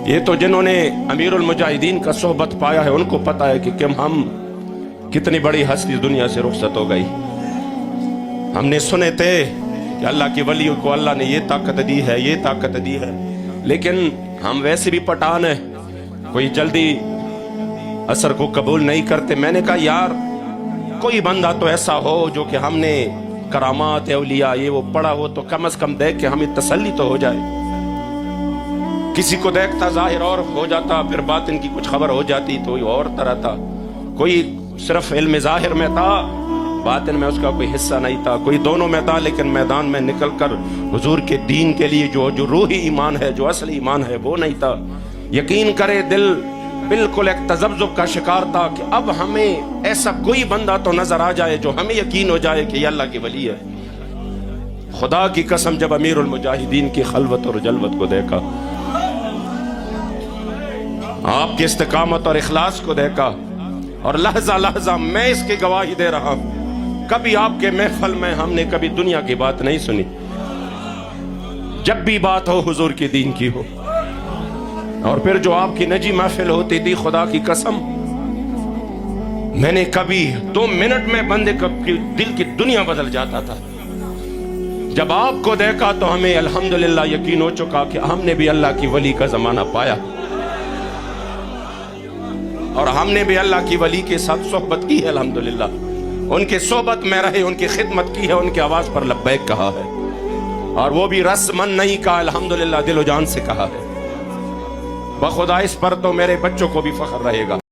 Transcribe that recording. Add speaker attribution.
Speaker 1: یہ تو جنہوں نے امیر المجاہدین کا صحبت پایا ہے ان کو پتا ہے کہ ہم کتنی بڑی ہستی دنیا سے رخصت ہو گئی۔ ہم نے سنے تھے کہ اللہ کے ولی کو اللہ نے یہ طاقت دی ہے، یہ طاقت دی ہے، لیکن ہم ویسے بھی پٹھان ہیں، کوئی جلدی اثر کو قبول نہیں کرتے۔ میں نے کہا یار کوئی بندہ تو ایسا ہو جو کہ ہم نے کرامات اولیاء یہ وہ پڑھا ہو تو کم از کم دیکھ کے ہمیں تسلی تو ہو جائے۔ کسی کو دیکھتا ظاہر اور ہو جاتا، پھر باطن کی کچھ خبر ہو جاتی تو اور طرح تھا۔ کوئی صرف علم ظاہر میں تھا، باطن میں اس کا کوئی حصہ نہیں تھا، کوئی دونوں میں تھا، لیکن میدان میں نکل کر حضور کے دین کے لیے جو روحی ایمان ہے، جو اصلی ایمان ہے وہ نہیں تھا۔ یقین کرے دل بالکل ایک تذبذب کا شکار تھا کہ اب ہمیں ایسا کوئی بندہ تو نظر آ جائے جو ہمیں یقین ہو جائے کہ یہ اللہ کی ولی ہے۔ خدا کی قسم جب امیر المجاہدین کی خلوت اور جلوت کو دیکھا، آپ کے استقامت اور اخلاص کو دیکھا، اور لحظہ لحظہ میں اس کی گواہی دے رہا ہوں، کبھی آپ کے محفل میں ہم نے کبھی دنیا کی بات نہیں سنی۔ جب بھی بات ہو حضور کے دین کی ہو، اور پھر جو آپ کی نجی محفل ہوتی تھی، خدا کی قسم میں نے کبھی 2 منٹ میں بندے کا دل کی دنیا بدل جاتا تھا۔ جب آپ کو دیکھا تو ہمیں الحمدللہ یقین ہو چکا کہ ہم نے بھی اللہ کی ولی کا زمانہ پایا، اور ہم نے بھی اللہ کی ولی کے ساتھ صحبت کی ہے الحمدللہ۔ ان کے صحبت میں رہے، ان کی خدمت کی ہے، ان کی آواز پر لبیک کہا ہے، اور وہ بھی رسمن نہیں کہا، الحمدللہ دل و جان سے کہا ہے۔ بخدا اس پر تو میرے بچوں کو بھی فخر رہے گا۔